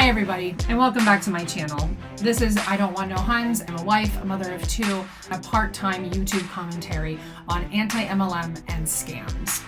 everybody, and welcome back to my channel. This is I Don't Want No Huns. I'm a wife, a mother of two, a part-time YouTube commentary on anti-MLM and scams.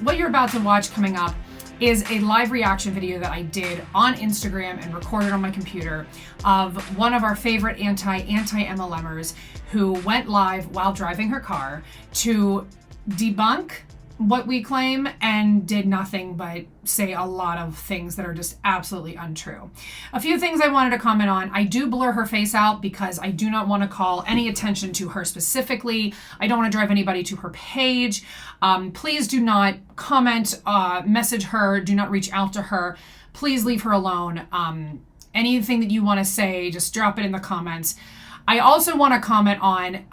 What you're about to watch coming up is a live reaction video that I did on Instagram and recorded on my computer of one of our favorite anti-MLMers who went live while driving her car to debunk what we claim and did nothing but say a lot of things that are just absolutely untrue. A few things I wanted to comment on. I do blur her face out because I do not want to call any attention to her specifically. I don't want to drive anybody to her page. Please do not comment, message her, do not reach out to her. Please leave her alone. Anything that you want to say, just drop it in the comments. I also want to comment on,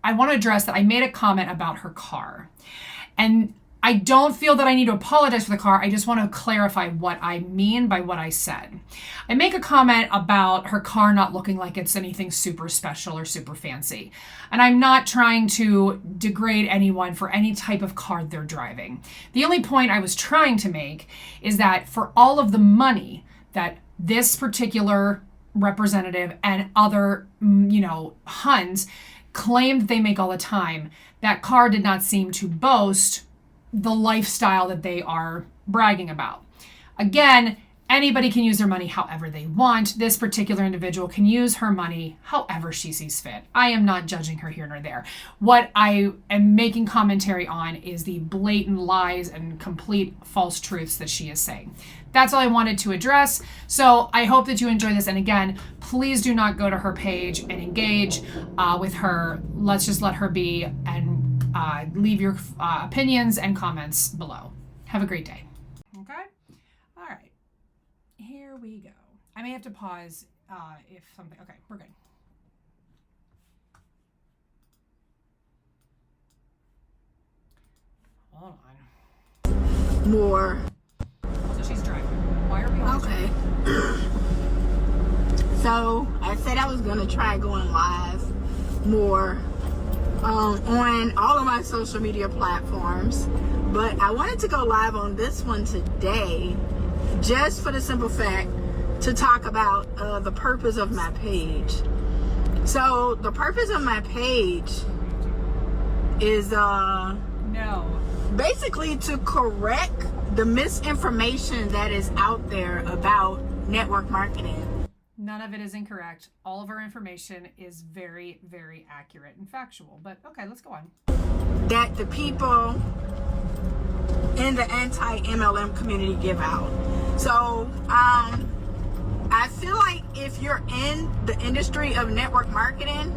I want to address that I made a comment about her car. And I don't feel that I need to apologize for the car. I just want to clarify what I mean by what I said. I make a comment about her car not looking like it's anything super special or super fancy. And I'm not trying to degrade anyone for any type of car they're driving. The only point I was trying to make is that for all of the money that this particular representative and other, Huns claimed they make all the time, that car did not seem to boast the lifestyle that they are bragging about. Again, anybody can use their money however they want. This particular individual can use her money however she sees fit. I am not judging her here nor there. What I am making commentary on is the blatant lies and complete false truths that she is saying. That's all I wanted to address. So I hope that you enjoy this. And again, please do not go to her page and engage with her. Let's just let her be and leave your opinions and comments below. Have a great day. Okay? All right. Here we go. I may have to pause if something... Okay, we're good. Hold on. More. So she's driving. Why are we on? Okay. So I said I was gonna try going live more on all of my social media platforms, but I wanted to go live on this one today just for the simple fact to talk about the purpose of my page. So the purpose of my page is basically to correct the misinformation that is out there about network marketing. None of it is incorrect. All of our information is very, very accurate and factual. But okay, let's go on. That the people in the anti-MLM community give out. So I feel like if you're in the industry of network marketing,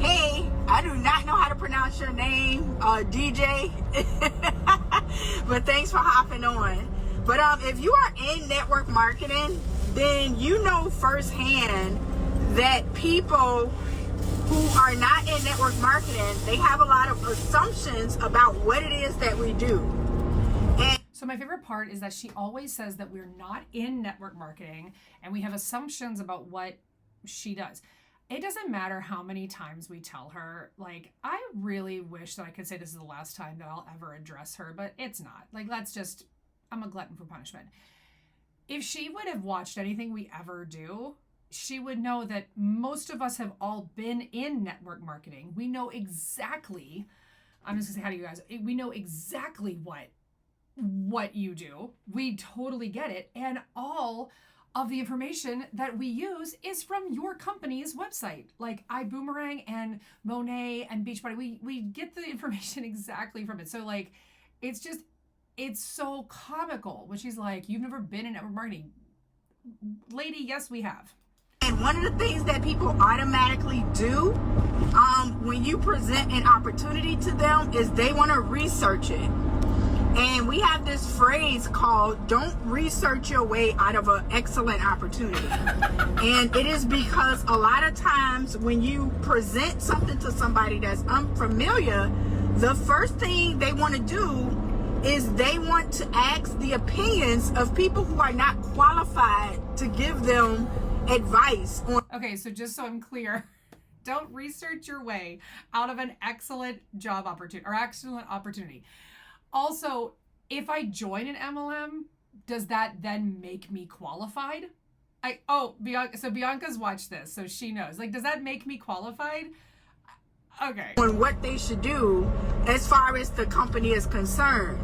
hey, I do not know how to pronounce your name, DJ, but thanks for hopping on. But if you are in network marketing, then you know firsthand that people who are not in network marketing, they have a lot of assumptions about what it is that we do. And so my favorite part is that she always says that we're not in network marketing and we have assumptions about what she does. It doesn't matter how many times we tell her, like, I really wish that I could say this is the last time that I'll ever address her, but it's not. Like, I'm a glutton for punishment. If she would have watched anything we ever do, she would know that most of us have all been in network marketing. We know exactly, I'm just gonna say, how do you guys, we know exactly what you do. We totally get it. And all of the information that we use is from your company's website. Like iBoomerang and Monet and Beachbody, we get the information exactly from it. So like, it's so comical when she's like, you've never been in network marketing. Lady, yes, we have. And one of the things that people automatically do when you present an opportunity to them is they want to research it. And we have this phrase called, don't research your way out of an excellent opportunity. And it is because a lot of times when you present something to somebody that's unfamiliar, the first thing they want to do is they want to ask the opinions of people who are not qualified to give them advice on. Okay, so just so I'm clear, don't research your way out of an excellent job opportunity or excellent opportunity. Also, if I join an MLM, does that then make me qualified? So Bianca's watched this, so she knows. Like, does that make me qualified? Okay. On what they should do as far as the company is concerned.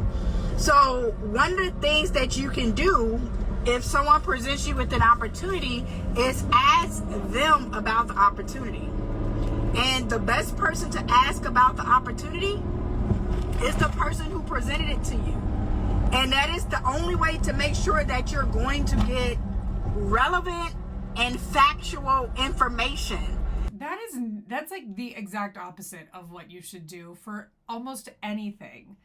So one of the things that you can do if someone presents you with an opportunity is ask them about the opportunity. And the best person to ask about the opportunity is the person who presented it to you. And that is the only way to make sure that you're going to get relevant and factual information. That's like the exact opposite of what you should do for almost anything.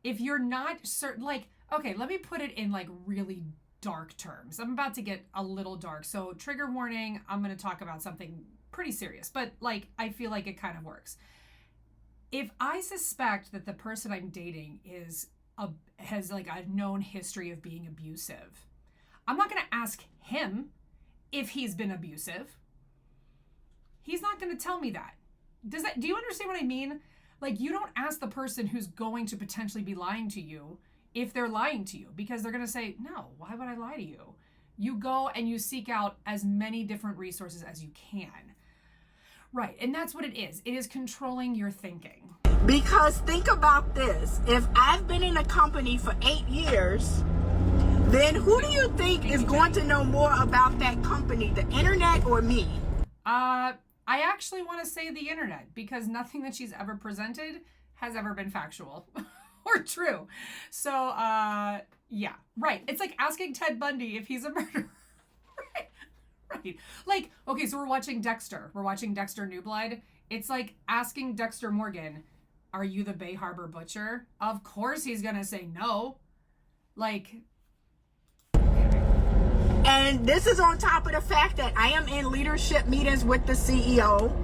If you're not certain, like, okay, let me put it in like really dark terms. I'm about to get a little dark. So trigger warning, I'm going to talk about something pretty serious, but like, I feel like it kind of works. If I suspect that the person I'm dating has like a known history of being abusive, I'm not going to ask him if he's been abusive. He's not going to tell me that. Do you understand what I mean? Like, you don't ask the person who's going to potentially be lying to you if they're lying to you, because they're going to say, no, why would I lie to you? You go and you seek out as many different resources as you can. Right. And that's what it is. It is controlling your thinking. Because think about this. If I've been in a company for 8 years, then who do you think is going to know more about that company, the internet or me? I actually want to say the internet, because nothing that she's ever presented has ever been factual or true. So, yeah, right. It's like asking Ted Bundy if he's a murderer. Right. Like, okay, so we're watching Dexter. We're watching Dexter New Blood. It's like asking Dexter Morgan, are you the Bay Harbor Butcher? Of course he's going to say no. Like... And this is on top of the fact that I am in leadership meetings with the CEO.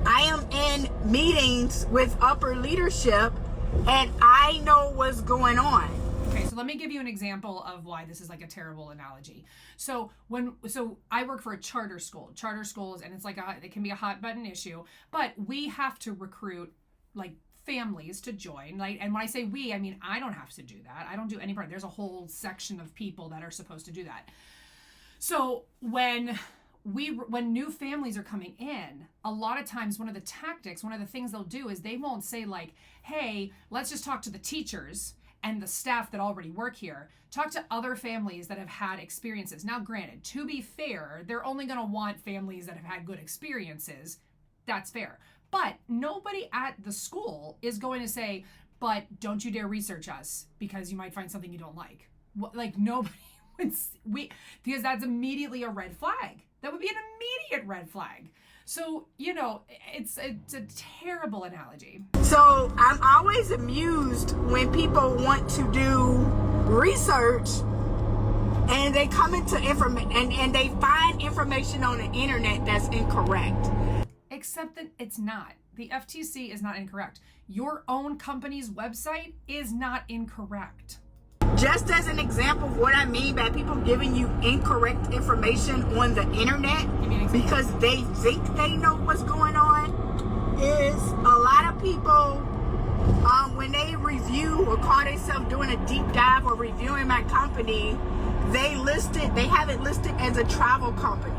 I am in meetings with upper leadership, and I know what's going on. Okay, so let me give you an example of why this is like a terrible analogy. So I work for a charter schools, and it's like it can be a hot button issue, but we have to recruit like families to join. Like, and when I say we, I mean, I don't have to do that. I don't do any part. There's a whole section of people that are supposed to do that. So when new families are coming in, a lot of times one of the things they'll do is they won't say like, hey, let's just talk to the teachers and the staff that already work here. Talk to other families that have had experiences. Now, granted, to be fair, they're only going to want families that have had good experiences. That's fair. But nobody at the school is going to say, but don't you dare research us because you might find something you don't like. Like, nobody. Because that's immediately a red flag. That would be an immediate red flag. So, it's a terrible analogy. So I'm always amused when people want to do research and they come into information and they find information on the internet that's incorrect. Except that it's not. The FTC is not incorrect. Your own company's website is not incorrect. Just as an example of what I mean by people giving you incorrect information on the internet because they think they know what's going on, is a lot of people, when they review or call themselves doing a deep dive or reviewing my company, they have it listed as a travel company.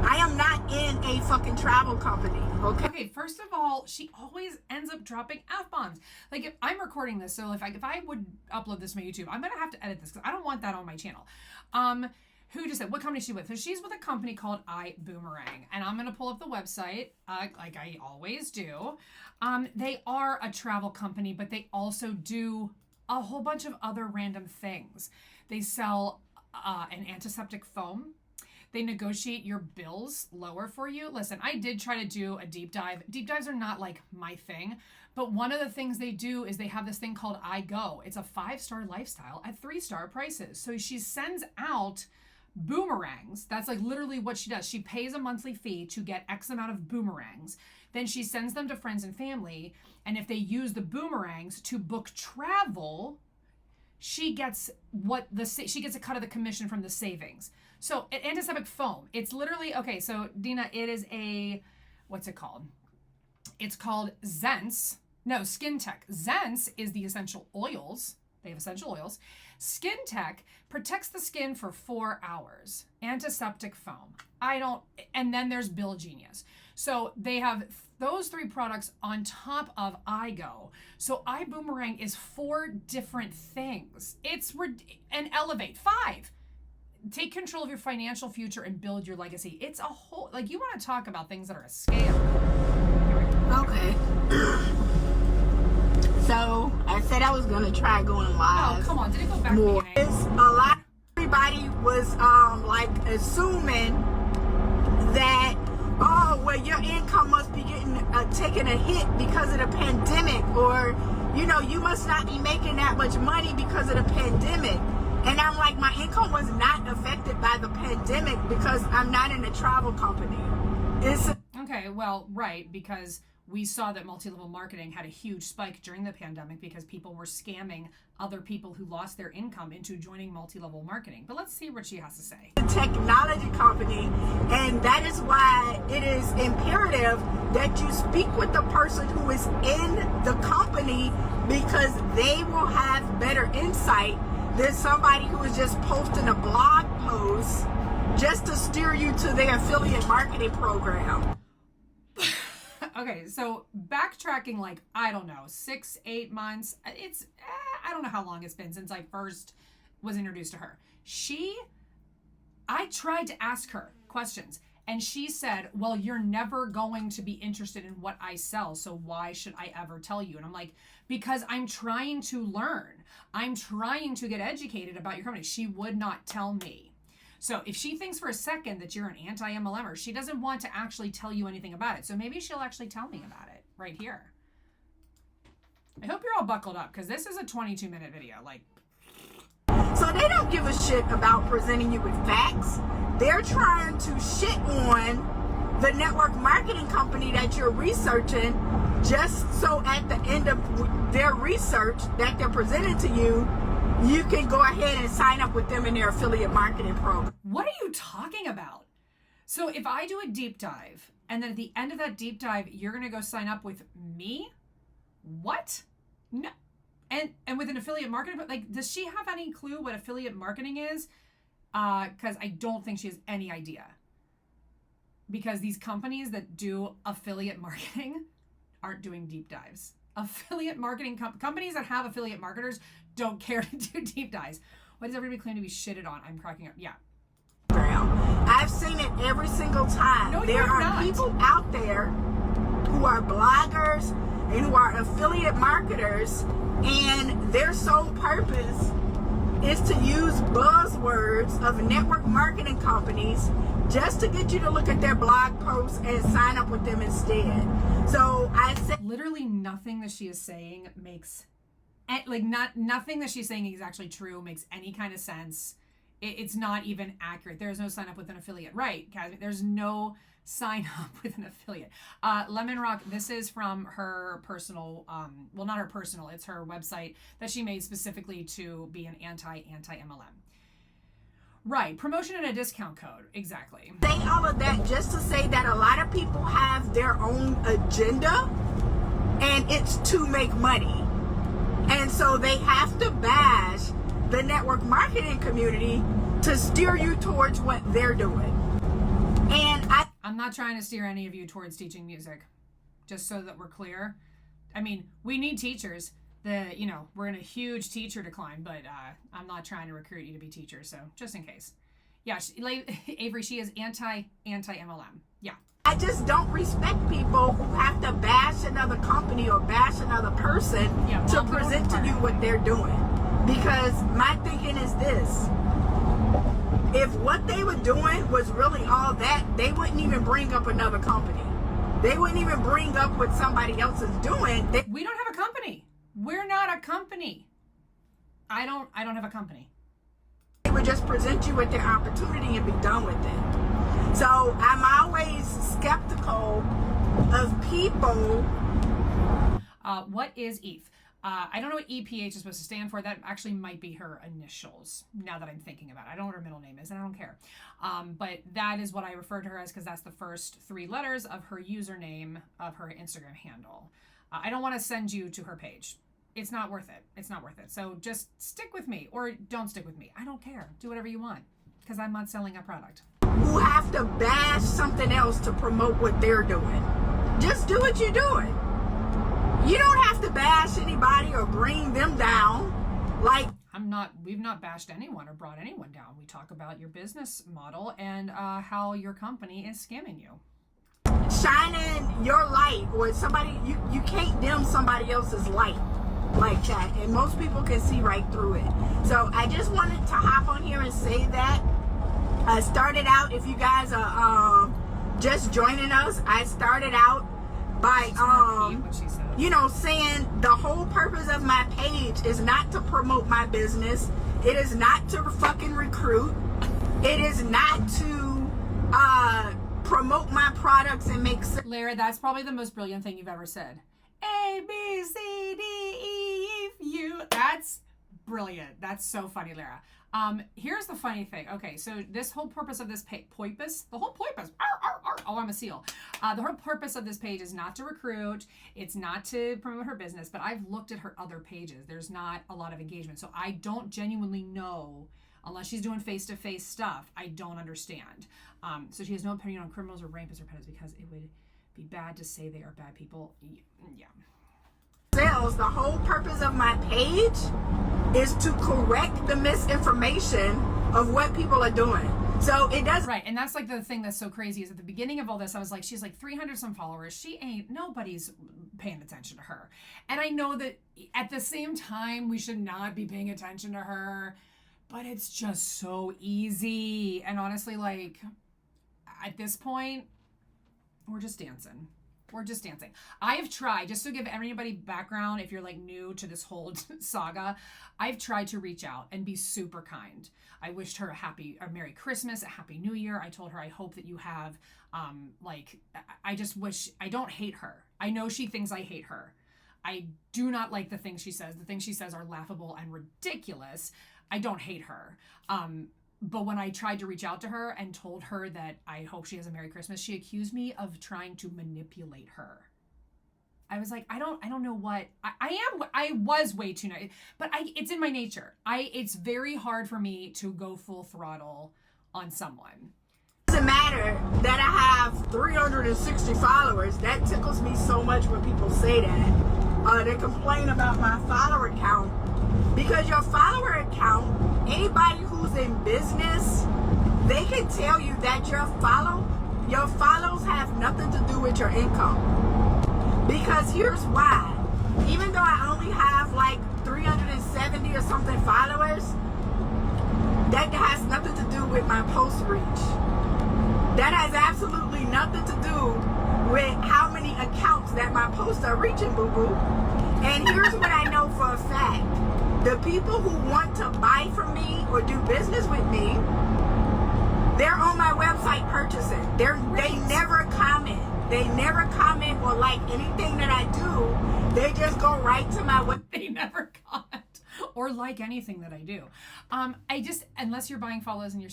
I am not in a fucking travel company, okay? Okay, first of all, she always ends up dropping F-bombs. Like, if I'm recording this, so if I would upload this to my YouTube, I'm going to have to edit this because I don't want that on my channel. Who just said, what company is she with? So she's with a company called iBoomerang. And I'm going to pull up the website, like I always do. They are a travel company, but they also do a whole bunch of other random things. They sell an antiseptic foam. They negotiate your bills lower for you. Listen, I did try to do a deep dive. Deep dives are not like my thing, but one of the things they do is they have this thing called iGo. It's a 5-star lifestyle at 3-star prices. So she sends out boomerangs. That's like literally what she does. She pays a monthly fee to get X amount of boomerangs. Then she sends them to friends and family. And if they use the boomerangs to book travel, she gets a cut of the commission from the savings. So an antiseptic foam, it's literally, okay, so Dina, it is what's it called? It's called Zens. No, Skin Tech. Zens is the essential oils They have essential oils. Skin Tech protects the skin for 4 hours. Antiseptic foam. And then there's Bill Genius. So they have those 3 products on top of iGo. So iBoomerang is 4 different things. And Elevate, 5. Take control of your financial future and build your legacy. It's a whole, like, you want to talk about things that are a scale. Okay. So I said I was gonna try going live. Oh, come on, did it go back to the beginning? It's a lot. Everybody was like assuming that, oh, well, your income must be getting taking a hit because of the pandemic, or you must not be making that much money because of the pandemic. And I'm like, my income was not affected by the pandemic because I'm not in a travel company. Okay, well, right, because we saw that multi-level marketing had a huge spike during the pandemic because people were scamming other people who lost their income into joining multi-level marketing. But let's see what she has to say. A technology company, and that is why it is imperative that you speak with the person who is in the company, because they will have better insight than somebody who is just posting a blog post just to steer you to their affiliate marketing program. Okay, so backtracking, like, I don't know, 6-8 months. I don't know how long it's been since I first was introduced to her. I tried to ask her questions, and she said, well, you're never going to be interested in what I sell, so why should I ever tell you? And I'm like, because I'm trying to learn. I'm trying to get educated about your company. She would not tell me. So if she thinks for a second that you're an anti-MLMer, she doesn't want to actually tell you anything about it. So maybe she'll actually tell me about it right here. I hope you're all buckled up, because this is a 22-minute video. Like, so they don't give a shit about presenting you with facts. They're trying to shit on the network marketing company that you're researching, just so at the end of their research that they're presenting to you, you can go ahead and sign up with them in their affiliate marketing program. What are you talking about? So if I do a deep dive, and then at the end of that deep dive, you're going to go sign up with me? What? No. And with an affiliate marketing, but like, does she have any clue what affiliate marketing is? Because I don't think she has any idea. Because these companies that do affiliate marketing aren't doing deep dives. Affiliate marketing companies that have affiliate marketers don't care to do deep dives. Why does everybody claim to be shitted on? I'm cracking up. Yeah. I've seen it every single time. No, there are not. People out there who are bloggers and who are affiliate marketers, and their sole purpose is to use buzzwords of network marketing companies just to get you to look at their blog posts and sign up with them instead. So I said, literally nothing that she is saying makes, nothing that she's saying is actually true, makes any kind of sense. It's not even accurate. There's no sign up with an affiliate, right, Cassie? There's no sign up with an affiliate. Lemon Rock, this is from her personal, well, not her personal, it's her website that she made specifically to be an anti-MLM. Right, promotion and a discount code, exactly. Say all of that just to say that a lot of people have their own agenda, and it's to make money. And so they have to bash the network marketing community to steer you towards what they're doing. And I'm not trying to steer any of you towards teaching music, just so that we're clear. I mean, we need teachers. We're in a huge teacher decline, but I'm not trying to recruit you to be teachers, so just in case. Yeah, Avery, she is anti-MLM. Yeah. I just don't respect people who have to bash another company or bash another person to present to you what they're doing. Because my thinking is this: if what they were doing was really all that, they wouldn't even bring up another company. They wouldn't even bring up what somebody else is doing. We don't have a company. We're not a company. I don't have a company. They would just present you with their opportunity and be done with it. So I'm always skeptical of people. What is ETH? I don't know what EPH is supposed to stand for. That actually might be her initials, now that I'm thinking about it. I don't know what her middle name is, and I don't care. But that is what I refer to her as, because that's the first 3 letters of her username of her Instagram handle. I don't want to send you to her page. it's not worth it. It's not worth it. So just stick with me or don't stick with me. I don't care. Do whatever you want because I'm not selling a product. Who have to bash something else to promote what they're doing. Just do what you're doing. You don't have to bash anybody or bring them down. Like, we've not bashed anyone or brought anyone down. We talk about your business model and how your company is scamming you. Shining your light, or somebody, you can't dim somebody else's light like that, and most people can see right through it. So I just wanted to hop on here and say that I started out, if you guys are just joining us, I started out by saying the whole purpose of my page is not to promote my business. It is not to fucking recruit. It is not to promote my products and make Lara, that's probably the most brilliant thing you've ever said. A, B, C, D, E, F, U. That's brilliant. That's so funny, Lara. Here's the funny thing. Okay, so this whole purpose of this poipus, oh, I'm a seal. The whole purpose of this page is not to recruit. It's not to promote her business, but I've looked at her other pages. There's not a lot of engagement. So I don't genuinely know, unless she's doing face-to-face stuff, I don't understand. So she has no opinion on criminals or rapists or pedophiles because it would be bad to say they are bad people. Yeah. Sales. The whole purpose of my page is to correct the misinformation of what people are doing. So it does. Right. And that's like the thing that's so crazy is at the beginning of all this, I was like, she's like 300 some followers. Nobody's paying attention to her. And I know that at the same time, we should not be paying attention to her, but it's just so easy. And honestly, like at this point, we're just dancing. We're just dancing. I have tried, just to give anybody background, if you're like new to this whole saga, I've tried to reach out and be super kind. I wished her a Merry Christmas, a Happy New Year. I told her, I hope that you have, I just wish, I don't hate her. I know she thinks I hate her. I do not like the things she says. The things she says are laughable and ridiculous. I don't hate her. But when I tried to reach out to her and told her that I hope she has a Merry Christmas, she accused me of trying to manipulate her. I was like, I don't know what I was way too nice, but it's in my nature. It's very hard for me to go full throttle on someone. It doesn't matter that I have 360 followers. That tickles me so much when people say that. They complain about my follower count. Because your follower account, anybody who's in business, they can tell you that your follows have nothing to do with your income. Because here's why. Even though I only have like 370 or something followers, that has nothing to do with my post reach. That has absolutely nothing to do with how many accounts that my posts are reaching, boo-boo. And here's what I know for a fact. The people who want to buy from me or do business with me, they're on my website purchasing. They never comment. They never comment or like anything that I do. They just go right to my website. They never comment or like anything that I do. Unless you're buying follows and you're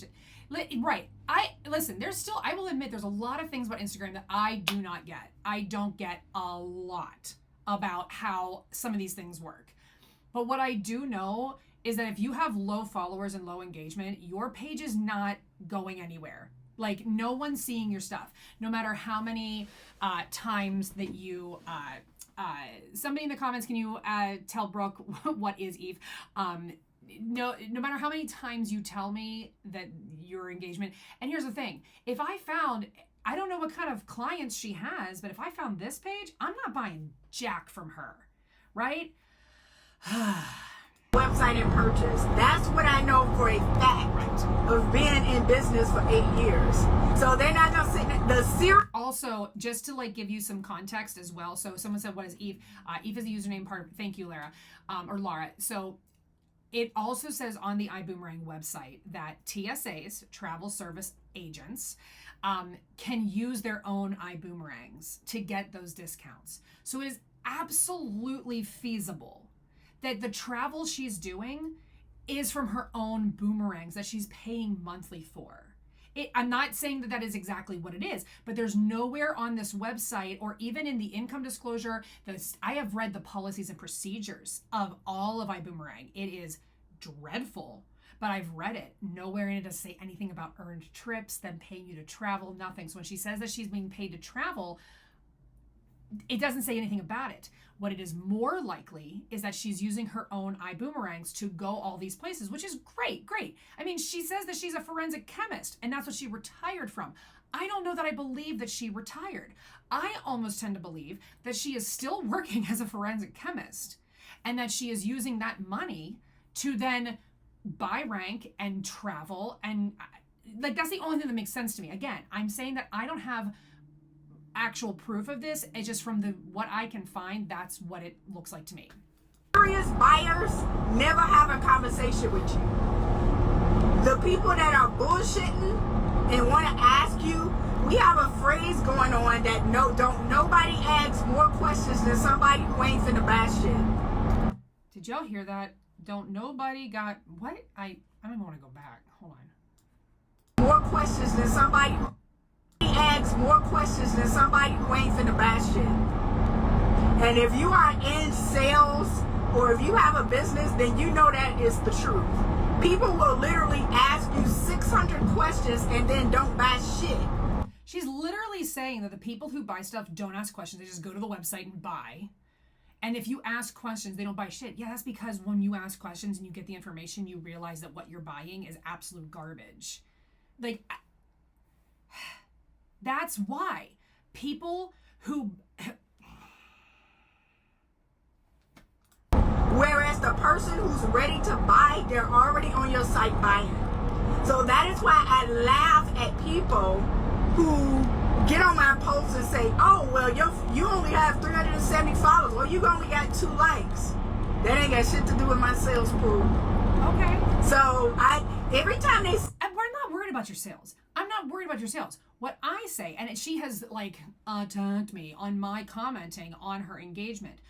right. I will admit there's a lot of things about Instagram that I do not get. I don't get a lot about how some of these things work. But what I do know is that if you have low followers and low engagement, your page is not going anywhere. Like no one's seeing your stuff. No matter how many times that you, somebody in the comments, can you tell Brooke what is Eve? No matter how many times you tell me that your engagement, and here's the thing, if I don't know what kind of clients she has, but if I found this page, I'm not buying jack from her, right? Website and purchase. That's what I know for a fact of being in business for 8 years. So they're not gonna say the series. Also, just to like give you some context as well. So someone said, "What is Eve?" Eve is the username part. Thank you, Lara, or Laura. So it also says on the iBoomerang website that TSAs, travel service agents, can use their own iBoomerangs to get those discounts. So it is absolutely feasible that the travel she's doing is from her own boomerangs that she's paying monthly for. I'm not saying that that is exactly what it is, but there's nowhere on this website or even in the income disclosure. I have read the policies and procedures of all of iBoomerang. It is dreadful, but I've read it. Nowhere in it does say anything about earned trips, them paying you to travel, nothing. So when she says that she's being paid to travel, it doesn't say anything about it. What it is more likely is that she's using her own iBoomerangs to go all these places, which is great. I mean, she says that she's a forensic chemist and that's what she retired from. I don't know that I believe that she retired. I almost tend to believe that she is still working as a forensic chemist and that she is using that money to then buy rank and travel. And like, that's the only thing that makes sense to me. Again, I'm saying that I don't have actual proof of this. It's just from what I can find, that's what it looks like to me. Serious buyers never have a conversation with you. The people that are bullshitting and want to ask you, we have a phrase going on that nobody asks more questions than somebody who ain't finna bash shit. Did y'all hear that? Don't nobody got what? I don't even want to go back. Hold on. More questions than somebody who asks more questions than somebody who ain't finna bash shit. And if you are in sales or if you have a business, then you know that is the truth. People will literally ask you 600 questions and then don't bash shit. She's literally saying that the people who buy stuff don't ask questions. They just go to the website and buy. And if you ask questions, they don't buy shit. Yeah, that's because when you ask questions and you get the information, you realize that what you're buying is absolute garbage. Like, that's why people who... Whereas the person who's ready to buy, they're already on your site buying. So that is why I laugh at people who get on my posts and say, oh, well, you only have 370 followers, or you only got 2 likes. That ain't got shit to do with my sales pool. Okay. So every time they... We're not worried about your sales. I'm not worried about your sales. What I say, and she has attacked me on my commenting on her engagement.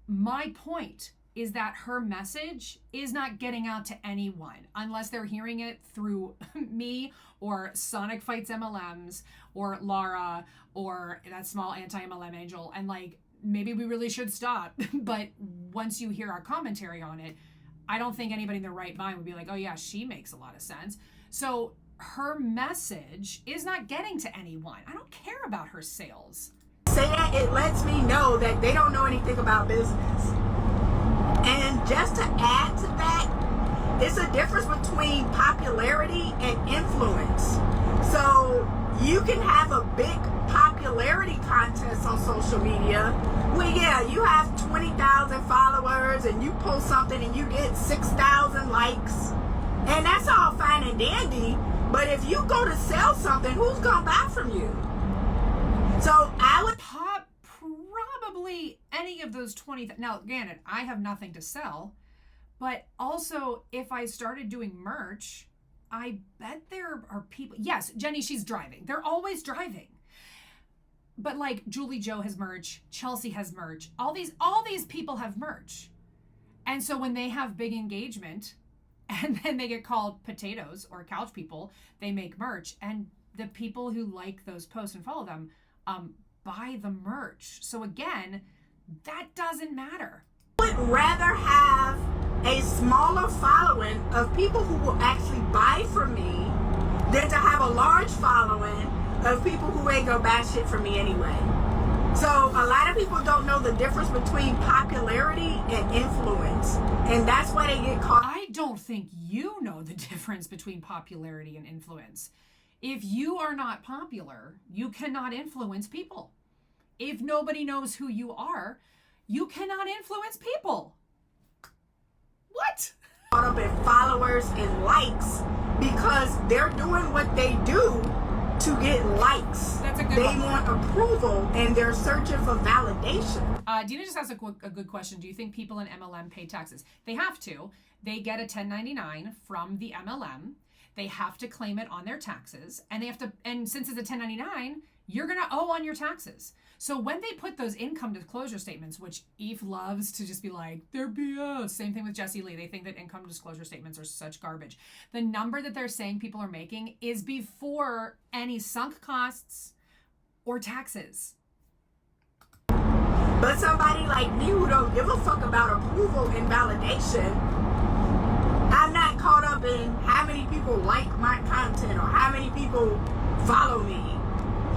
My point is that her message is not getting out to anyone unless they're hearing it through me or Sonic Fights MLMs or Laura or that small anti-MLM angel. And maybe we really should stop. But once you hear our commentary on it, I don't think anybody in their right mind would be like, oh yeah, she makes a lot of sense. So her message is not getting to anyone. I don't care about her sales. Say that, it lets me know that they don't know anything about business. And just to add to that, it's a difference between popularity and influence. So you can have a big popularity contest on social media where, yeah, you have 20,000 followers and you post something and you get 6,000 likes. And that's all fine and dandy. But if you go to sell something, who's going to buy from you? So I would... Probably any of those 20. Now, granted, I have nothing to sell, but also if I started doing merch, I bet there are people. Yes, Jenny, she's driving. They're always driving. But Julie Joe has merch, Chelsea has merch. All these people have merch. And so when they have big engagement and then they get called potatoes or couch people, they make merch. And the people who like those posts and follow them, buy the merch. So again, that doesn't matter. I would rather have a smaller following of people who will actually buy from me than to have a large following of people who ain't gonna buy shit from me anyway. So a lot of people don't know the difference between popularity and influence, and that's why they get caught. I don't think you know the difference between popularity and influence. If you are not popular, you cannot influence people. If nobody knows who you are, you cannot influence people. What? Caught up in followers and likes because they're doing what they do to get likes. That's a good They one. want approval and they're searching for validation. Dina just asked a good question. Do you think people in MLM pay taxes? They have to. They get a 1099 from the MLM. They have to claim it on their taxes, and they have to. And since it's a 1099, you're going to owe on your taxes. So when they put those income disclosure statements, which Eve loves to just be like, they're BS. Same thing with Jessie Lee. They think that income disclosure statements are such garbage. The number that they're saying people are making is before any sunk costs or taxes. But somebody like me who don't give a fuck about approval and validation, I'm not caught up in how many people like my content or how many people follow me.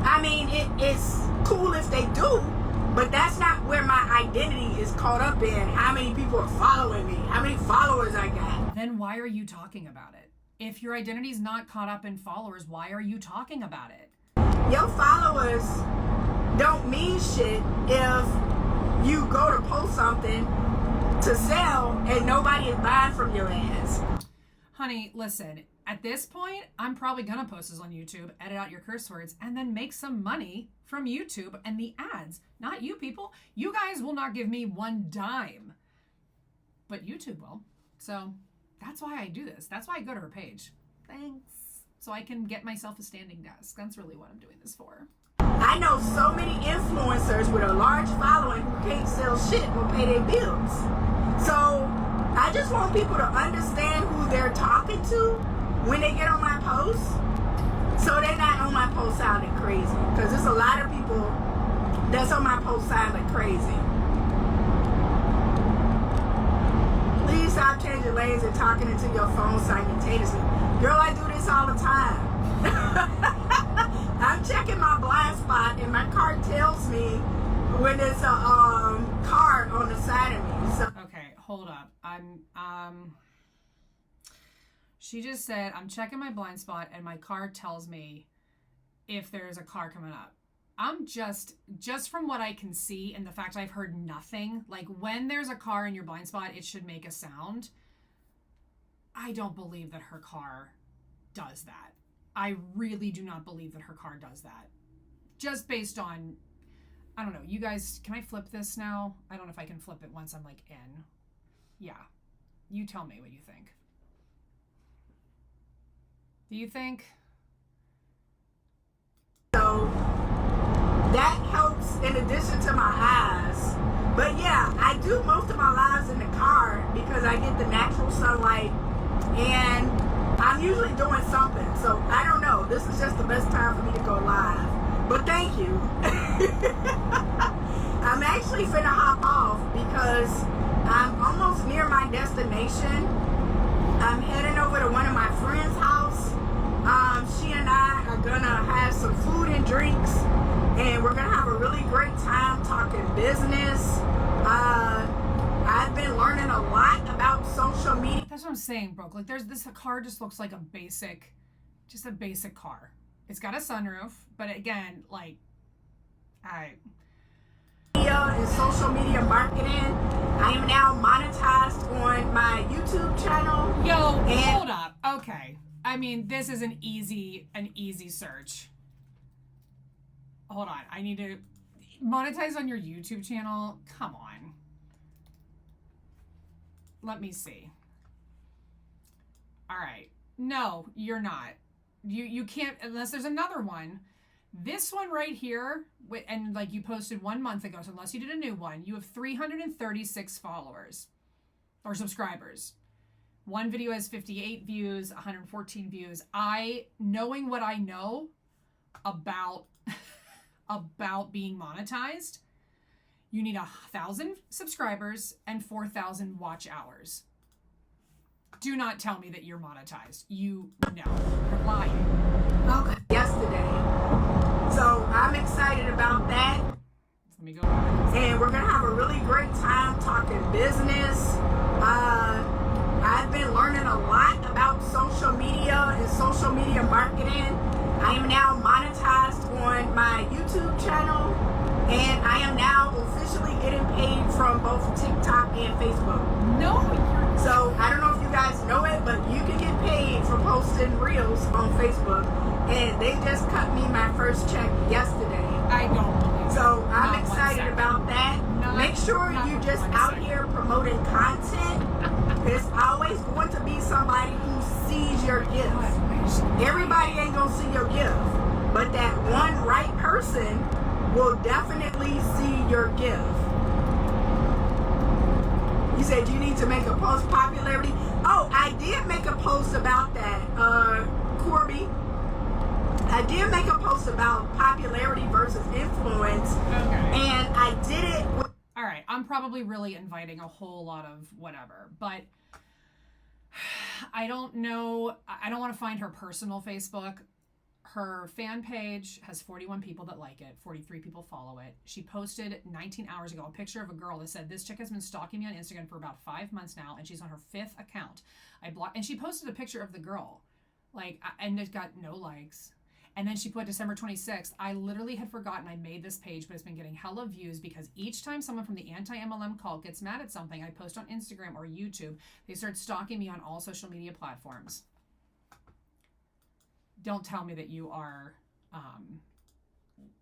I mean, it's cool if they do, but that's not where my identity is caught up in. How many people are following me? How many followers I got? Then why are you talking about it? If your identity is not caught up in followers, why are you talking about it? Your followers don't mean shit if you go to post something to sell and nobody is buying from your ass. Honey, listen, at this point, I'm probably gonna post this on YouTube, edit out your curse words, and then make some money from YouTube and the ads. Not you people. You guys will not give me one dime, but YouTube will. So that's why I do this. That's why I go to her page. Thanks. So I can get myself a standing desk. That's really what I'm doing this for. I know so many influencers with a large following who can't sell shit or pay their bills. So I just want people to understand who they're talking to when they get on my posts, so they're not on my post sounding crazy. Because there's a lot of people that's on my post sounding crazy. Please stop changing lanes and talking into your phone simultaneously. Girl, I do this all the time. I'm checking my blind spot and my car tells me when there's a car on the side of me. So okay, hold up. She just said, I'm checking my blind spot and my car tells me if there's a car coming up. I'm just from what I can see and the fact I've heard nothing, like when there's a car in your blind spot, it should make a sound. I don't believe that her car does that. I really do not believe that her car does that. Just based on, I don't know, you guys, can I flip this now? I don't know if I can flip it once I'm like in. Yeah. You tell me what you think. Do you think? So that helps in addition to my eyes. But yeah, I do most of my lives in the car because I get the natural sunlight and I'm usually doing something. So I don't know. This is just the best time for me to go live. But thank you. I'm actually finna hop off because I'm almost near my destination. I'm heading over to one of my friends' house. She and I are gonna have some food and drinks, and we're gonna have a really great time talking business. I've been learning a lot about social media. That's what I'm saying, bro. Like the car just looks like a basic car. It's got a sunroof, but again, like, and social media marketing. I am now monetized on my YouTube channel. Hold up. Okay. I mean, this is an easy search. Hold on. I need to monetize on your YouTube channel. Come on. Let me see. All right. No, you're not. You can't, unless there's another one. This one right here, and like you posted 1 month ago, so unless you did a new one, you have 336 followers or subscribers. One video has 58 views, 114 views. Knowing what I know about being monetized, you need 1,000 subscribers and 4,000 watch hours. Do not tell me that you're monetized. You're lying. Okay. Yesterday. So I'm excited about that. Let me go. And we're going to have a really great time talking business. I've been learning a lot about social media and social media marketing. I am now monetized on my YouTube channel, and I am now officially getting paid from both TikTok and Facebook. No, so I don't know if you guys know it, but you can get paid for posting reels on Facebook, and they just cut me my first check yesterday. I don't believe so I'm excited about that. Make sure you just out here promoting content. There's always going to be somebody who sees your gift. Everybody ain't gonna see your gift, but that one right person person will definitely see your gift. You said you need to make a post popularity. Oh, I did make a post about that, Corby. I did make a post about popularity versus influence. Okay. And I did it with... All right, I'm probably really inviting a whole lot of whatever, but I don't know. I don't want to find her personal Facebook. Her fan page has 41 people that like it, 43 people follow it. She posted 19 hours ago a picture of a girl that said, "This chick has been stalking me on Instagram for about 5 months now, and she's on her 5th account. I blocked," and she posted a picture of the girl, like, and it got no likes. And then she put December 26th. I literally had forgotten I made this page, but it's been getting hella views because each time someone from the anti-MLM cult gets mad at something I post on Instagram or YouTube, they start stalking me on all social media platforms. Don't tell me that you are,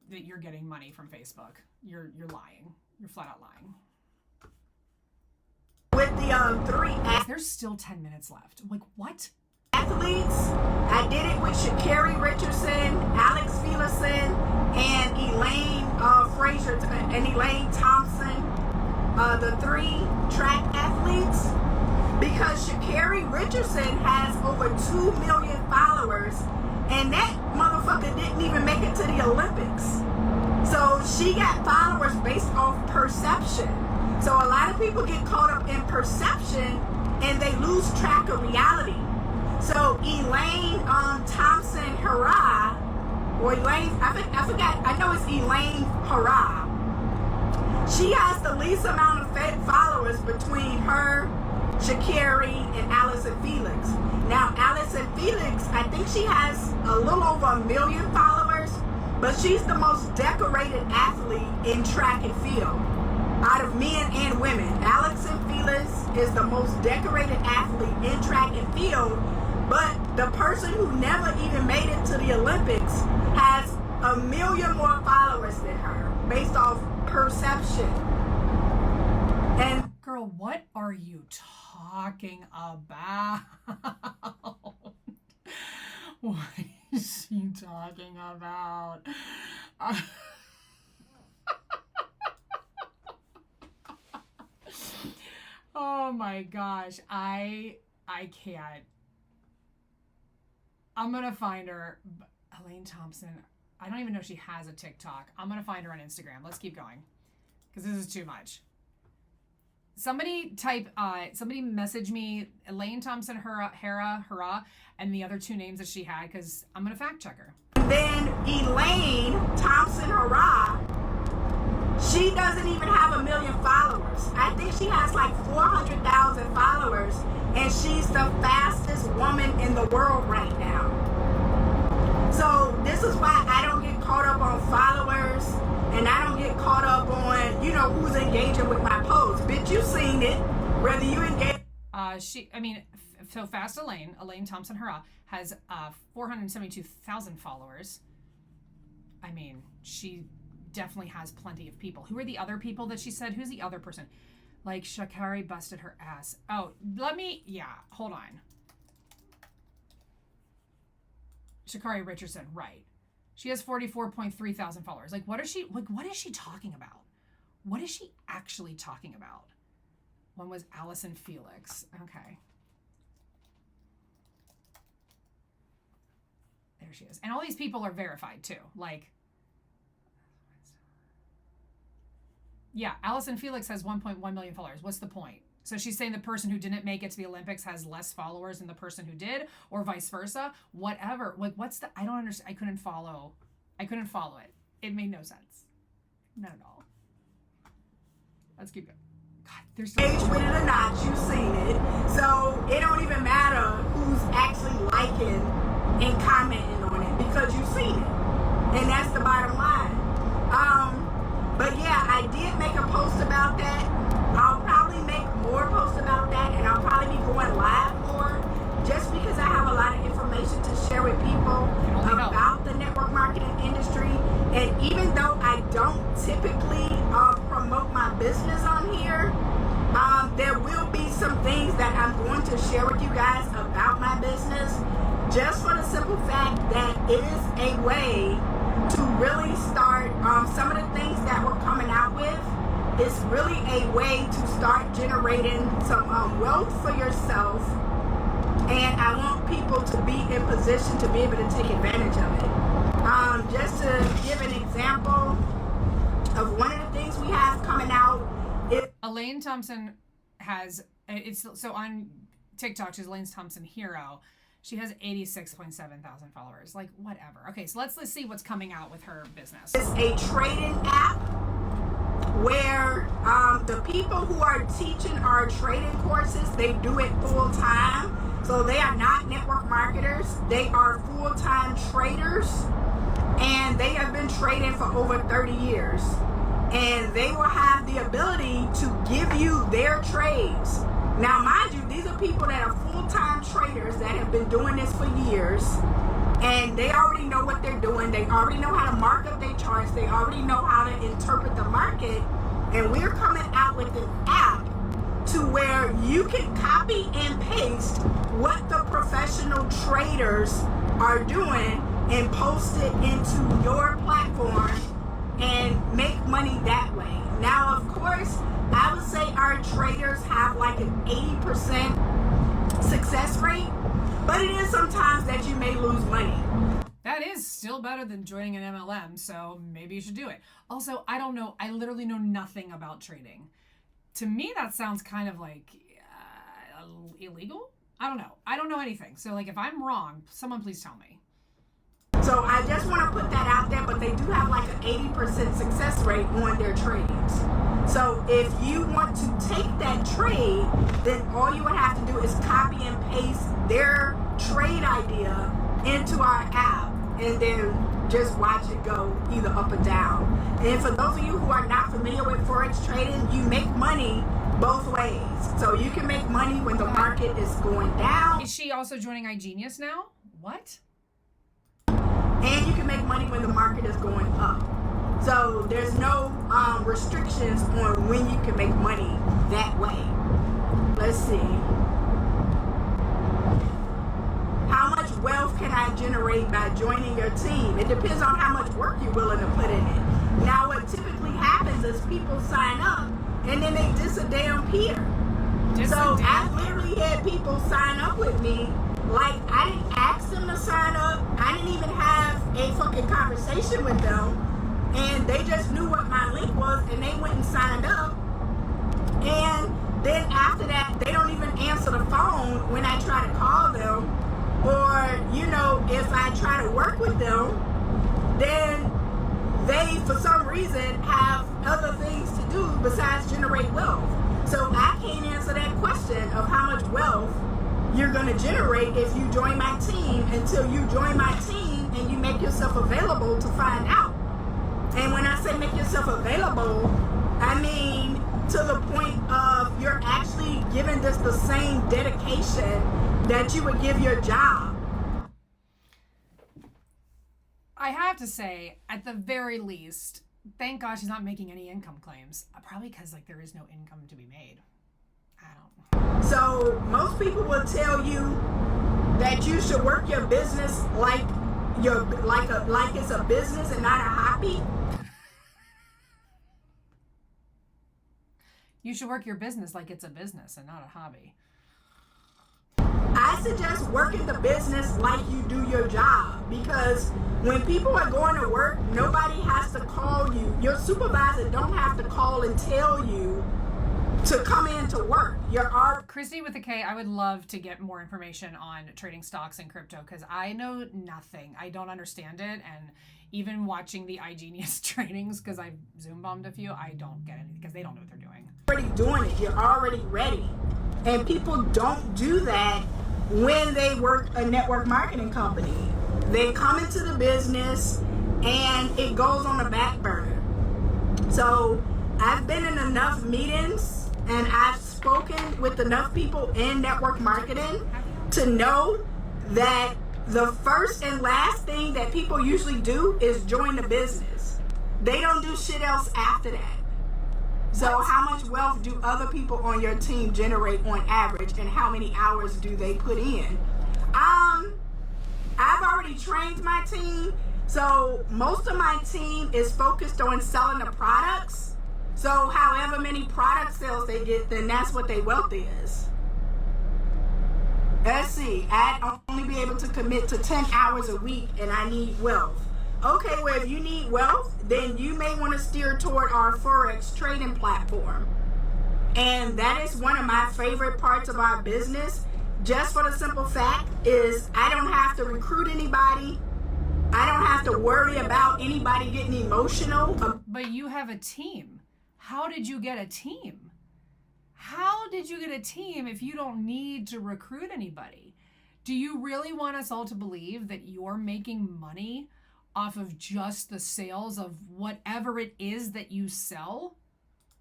that you're getting money from Facebook. You're lying. You're flat out lying. With the 3 There's still 10 minutes left. Like, what? athletes. I did it with Sha'Carri Richardson, Alex Felixson, and Elaine Frazier and Elaine Thompson, the 3 track athletes, because Sha'Carri Richardson has over 2 million followers, and that motherfucker didn't even make it to the Olympics. So she got followers based off perception. So a lot of people get caught up in perception and they lose track of reality. So Elaine Thompson Hara, or Elaine, I forgot, I know it's Elaine Hara. She has the least amount of followers between her, Sha'Carri, and Allison Felix. Now, Allison Felix, I think she has a little over 1 million followers, but she's the most decorated athlete in track and field out of men and women. Allison Felix is the most decorated athlete in track and field, but the person who never even made it to the Olympics has 1 million more followers than her based off perception. And girl, what are you talking about? What is she talking about? Oh my gosh, I can't. I'm gonna find her. Elaine Thompson. I don't even know if she has a TikTok. I'm gonna find her on Instagram. Let's keep going, because this is too much. Somebody message me Elaine Thompson Hara, and the other 2 names that she had, because I'm gonna fact check her. Then Elaine Thompson Hara, she doesn't even have 1 million followers. I think she has like 400,000 followers, and she's the fastest woman in the world right now. So this is why I don't get caught up on followers, and I don't get caught up on, you know, who's engaging with my posts. Bitch, you seen it. Whether you engage. So Fast Elaine Thompson Hara has 472,000 followers. I mean, she definitely has plenty of people. Who are the other people that she said? Who's the other person? Like, Sha'Carri busted her ass. Oh, hold on. Sha'Carri Richardson, right. She has 44.3 thousand followers. Like, what is she talking about? What is she actually talking about? One was Allison Felix. Okay. There she is. And all these people are verified too. Like, yeah, Allison Felix has 1.1 million followers. What's the point? So she's saying the person who didn't make it to the Olympics has less followers than the person who did, or vice versa. Whatever. Like, I don't understand. I couldn't follow it. It made no sense. Not at all. Let's keep going. God, there's so Engage with it or not, you've seen it. So it don't even matter who's actually liking and commenting on it, because you've seen it. And that's the bottom line. But yeah, I did make a post about that. I'll probably make more posts about that, and I'll probably be going live more, just because I have a lot of information to share with people about the network marketing industry. And even though I don't typically promote my business on here, there will be some things that I'm going to share with you guys about my business, just for the simple fact that it is a way to really start some of the things that we're coming out with is really a way to start generating some wealth for yourself. And I want people to be in position to be able to take advantage of it. Just to give an example of one of the things we have coming out. Elaine Thompson has, so on TikTok, she's Elaine Thompson Hero. She has 86.7 thousand followers. Like, whatever. Okay, so let's see what's coming out with her business. It's a trading app where the people who are teaching our trading courses, they do it full time. So they are not network marketers. They are full-time traders, and they have been trading for over 30 years. And they will have the ability to give you their trades. Now, mind you, these are people that are full-time traders that have been doing this for years, and they already know what they're doing. They already know how to mark up their charts. They already know how to interpret the market. And we're coming out with an app to where you can copy and paste what the professional traders are doing and post it into your platform and make money that way. Now, of course, I would say our traders have like an 80% success rate, but it is sometimes that you may lose money. That is still better than joining an MLM, so maybe you should do it. Also, I don't know. I literally know nothing about trading. To me, that sounds kind of like illegal. I don't know. I don't know anything. So, like, if I'm wrong, someone please tell me. So I just want to put that out there, but they do have like an 80% success rate on their trades. So if you want to take that trade, then all you would have to do is copy and paste their trade idea into our app and then just watch it go either up or down. And for those of you who are not familiar with Forex trading, you make money both ways. So you can make money when the market is going down. Is she also joining iGenius now? What? And you can make money when the market is going up. So there's no restrictions on when you can make money that way. Let's see. How much wealth can I generate by joining your team? It depends on how much work you're willing to put in it. Now, what typically happens is people sign up and then they disappear. So I've literally had people sign up with me. Like, I didn't ask them to sign up. I didn't even have a fucking conversation with them. And they just knew what my link was and they went and signed up. And then after that, they don't even answer the phone when I try to call them. Or, you know, if I try to work with them, then they, for some reason, have other things to do besides generate wealth. So I can't answer that question of how much wealth you're going to generate if you join my team until you join my team and you make yourself available to find out. And when I say make yourself available, I mean to the point of you're actually giving this the same dedication that you would give your job. I have to say, at the very least, thank God she's not making any income claims. Probably because like there is no income to be made. I don't know. So most people will tell you that you should work your business like it's a business and not a hobby. You should work your business like it's a business and not a hobby. I suggest working the business like you do your job, because when people are going to work, nobody has to call you. Your supervisor don't have to call and tell you to come in to work. Christy with a K, I would love to get more information on trading stocks and crypto because I know nothing. I don't understand it. And even watching the iGenius trainings, because I've Zoom bombed a few, I don't get anything because they don't know what they're doing. Already doing it. You're already ready. And people don't do that when they work a network marketing company. They come into the business and it goes on the back burner. So I've been in enough meetings and I've spoken with enough people in network marketing to know that the first and last thing that people usually do is join the business. They don't do shit else after that. So how much wealth do other people on your team generate on average, and how many hours do they put in? I've already trained my team So most of my team is focused on selling the products. So however many product sales they get, then that's what their wealth is. Let's see, I'd only be able to commit to 10 hours a week and I need wealth. Okay, well, if you need wealth, then you may want to steer toward our Forex trading platform. And that is one of my favorite parts of our business. Just for the simple fact is I don't have to recruit anybody. I don't have to worry about anybody getting emotional. But you have a team. How did you get a team? How did you get a team if you don't need to recruit anybody? Do you really want us all to believe that you're making money off of just the sales of whatever it is that you sell?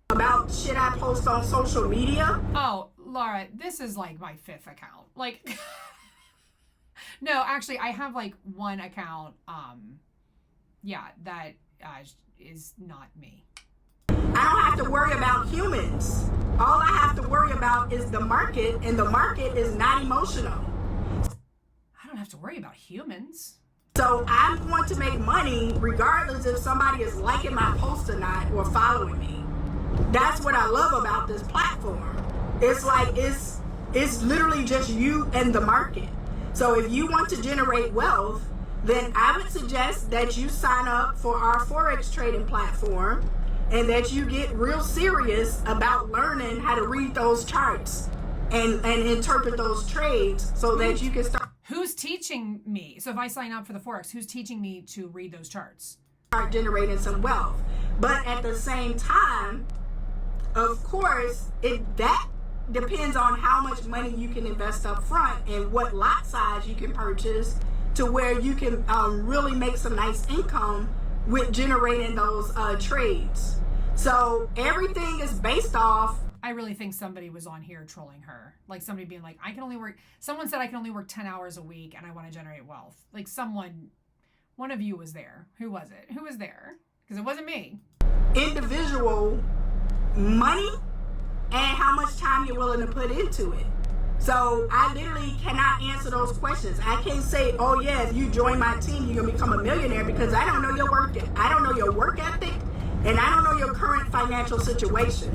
About shit I post on social media? Oh, Laura, this is like my 5th account. Like, no, actually, I have like one account, that is not me. I don't have to worry about humans. All I have to worry about is the market, and the market is not emotional. I don't have to worry about humans. So I'm going to make money regardless if somebody is liking my post or not or following me. That's what I love about this platform. It's like it's literally just you and the market. So if you want to generate wealth, then I would suggest that you sign up for our Forex trading platform and that you get real serious about learning how to read those charts and interpret those trades so that you can start. Who's teaching me? So if I sign up for the Forex, who's teaching me to read those charts? Start generating some wealth. But at the same time, of course, that depends on how much money you can invest up front and what lot size you can purchase to where you can really make some nice income with generating those trades. So everything is based off. I really think somebody was on here trolling her. Like somebody being like, someone said I can only work 10 hours a week and I want to generate wealth. Like one of you was there. Who was it? Who was there? Because it wasn't me. Individual money and how much time you're willing to put into it. So I literally cannot answer those questions. I can't say, oh yeah, if you join my team, you're gonna become a millionaire, because I don't know your work ethic, and I don't know your current financial situation.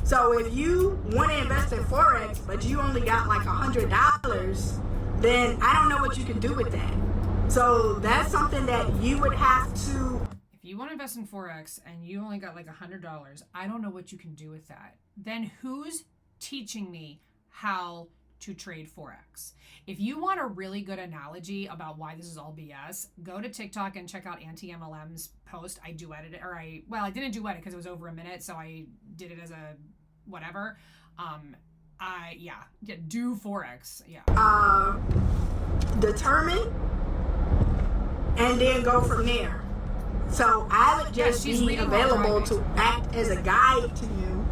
So if you want to invest in Forex, but you only got like $100, then I don't know what you can do with that. So that's something that you would have to. If you want to invest in Forex and you only got like $100, I don't know what you can do with that. Then who's teaching me how to trade Forex? If you want a really good analogy about why this is all BS, go to TikTok and check out Auntie MLM's post. I duetted it, I didn't duet it because it was over a minute, so I did it as a whatever. Do Forex. Yeah. Determine and then go from there. So I would just be available to act as a guide to you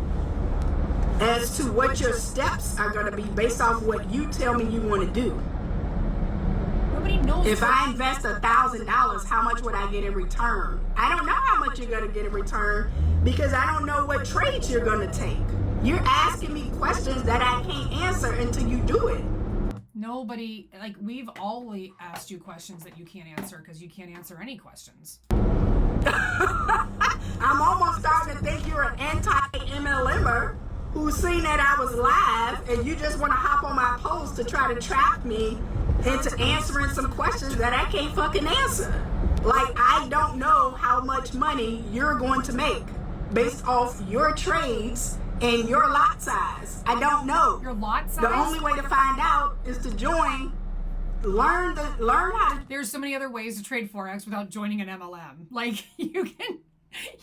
as to what your steps are going to be based off what you tell me you want to do. Nobody knows. If I invest $1,000, how much would I get in return? I don't know how much you're going to get in return because I don't know what trades you're going to take. You're asking me questions that I can't answer until you do it. Nobody, like, we've always asked you questions that you can't answer because you can't answer any questions. I'm almost starting to think you're an anti-MLMer who's seen that I was live and you just want to hop on my post to try to trap me into answering some questions that I can't fucking answer. Like, I don't know how much money you're going to make based off your trades and your lot size. I don't know. Your lot size? The only way to find out is to join, learn how to. There's so many other ways to trade Forex without joining an MLM. Like, you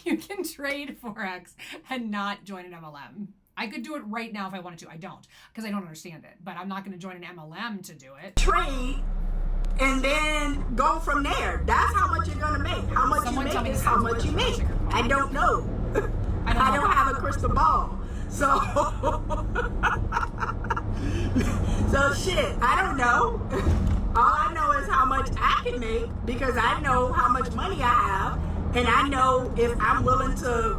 can trade Forex and not join an MLM. I could do it right now if I wanted to. I don't, because I don't understand it. But I'm not going to join an MLM to do it. Trade and then go from there. That's how much you're going to make. How much you make is how much you make. I don't know. I don't have a crystal ball. So shit, I don't know. All I know is how much I can make because I know how much money I have, and I know if I'm willing to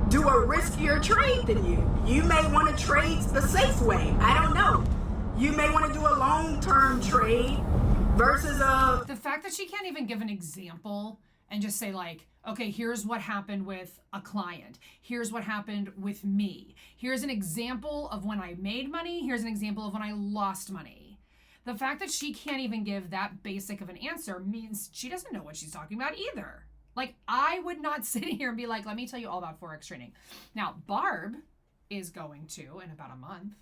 do a riskier trade than you. You may want to trade the safe way. I don't know. You may want to do a long-term trade versus the fact that she can't even give an example and just say like, okay, here's what happened with a client. Here's what happened with me. Here's an example of when I made money. Here's an example of when I lost money. The fact that she can't even give that basic of an answer means she doesn't know what she's talking about either. Like, I would not sit here and be like, let me tell you all about Forex trading. Now, Barb is going to in about a month.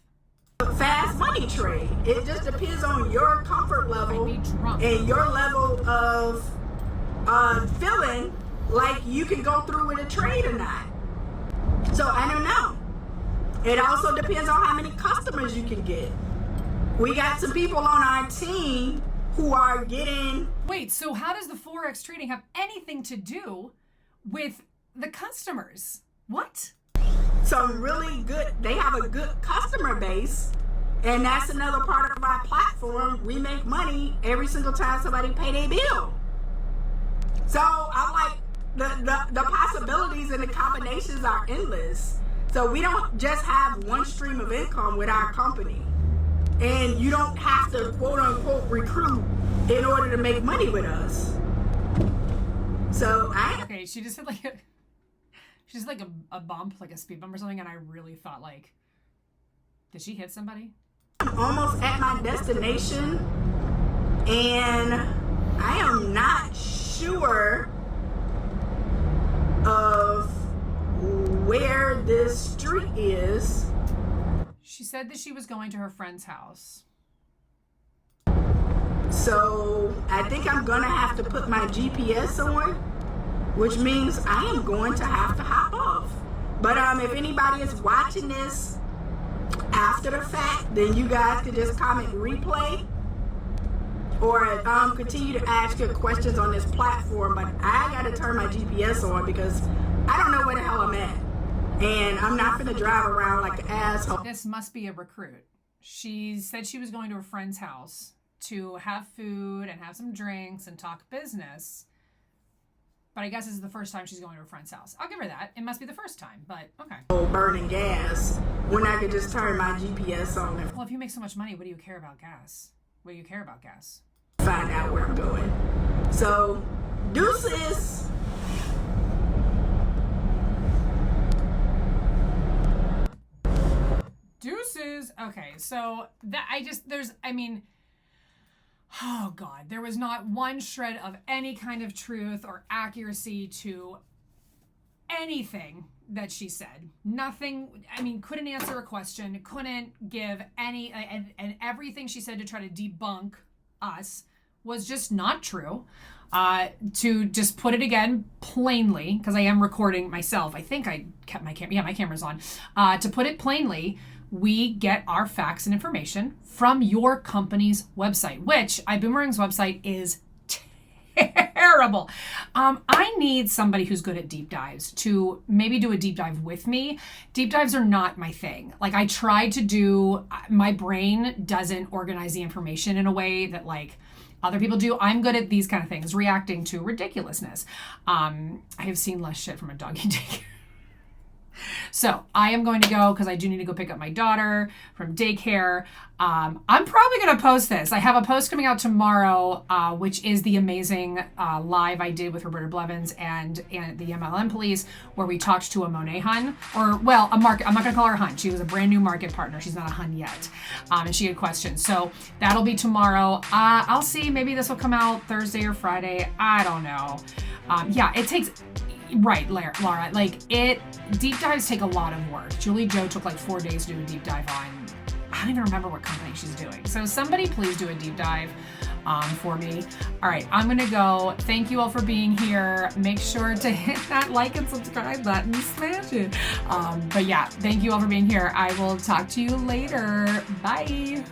fast money trade. It just depends on your comfort level and your level of feeling like you can go through with a trade or not. So I don't know. It also depends on how many customers you can get. We got some people on our team who are getting... Wait, so how does the Forex trading have anything to do with the customers? What? Some really good, they have a good customer base, and that's another part of our platform. We make money every single time somebody pay their bill. So I like the possibilities and the combinations are endless. So we don't just have one stream of income with our company, and you don't have to quote unquote recruit in order to make money with us. So okay, she just had like she's like a bump, like a speed bump or something, and I really thought like, did she hit somebody? I'm almost at my destination, and I am not sure of where this street is. She said that she was going to her friend's house. So I think I'm gonna have to put my GPS on, which means I am going to have to hop off. But if anybody is watching this after the fact, then you guys can just comment replay or continue to ask your questions on this platform. But I gotta turn my GPS on because I don't know where the hell I'm at, and I'm not gonna drive around like an asshole. This must be a recruit. She said she was going to a friend's house to have food and have some drinks and talk business. But I guess this is the first time she's going to her friend's house. I'll give her that. It must be the first time, but okay. Burning gas when I could just turn my GPS on. Well, if you make so much money, what do you care about gas? What do you care about gas? Find out where I'm going. So, deuces. Deuces. Okay, so that oh God, there was not one shred of any kind of truth or accuracy to anything that she said. Nothing, couldn't answer a question, couldn't give any, and everything she said to try to debunk us was just not true. To just put it again plainly, because I am recording myself. I think I kept my camera. Yeah, my camera's on. To put it plainly, we get our facts and information from your company's website, which iBoomerang's website is terrible. I need somebody who's good at deep dives to maybe do a deep dive with me. Deep dives are not my thing. Like, I tried to do, my brain doesn't organize the information in a way that like other people do. I'm good at these kind of things, reacting to ridiculously. I have seen less shit from a doggy daycare. So I am going to go because I do need to go pick up my daughter from daycare. I'm probably going to post this. I have a post coming out tomorrow, which is the amazing live I did with Roberta Blevins and the MLM police, where we talked to a Monet Hun, or well, a market. I'm not going to call her a Hun. She was a brand new market partner. She's not a Hun yet, and she had questions. So that'll be tomorrow. I'll see. Maybe this will come out Thursday or Friday. I don't know. Yeah, it takes. Right, Laura, deep dives take a lot of work. Julie Jo took like 4 days to do a deep dive on, I don't even remember what company she's doing. So somebody please do a deep dive for me. All right, I'm gonna go. Thank you all for being here. Make sure to hit that like and subscribe button, smash it. But yeah, thank you all for being here. I will talk to you later. Bye.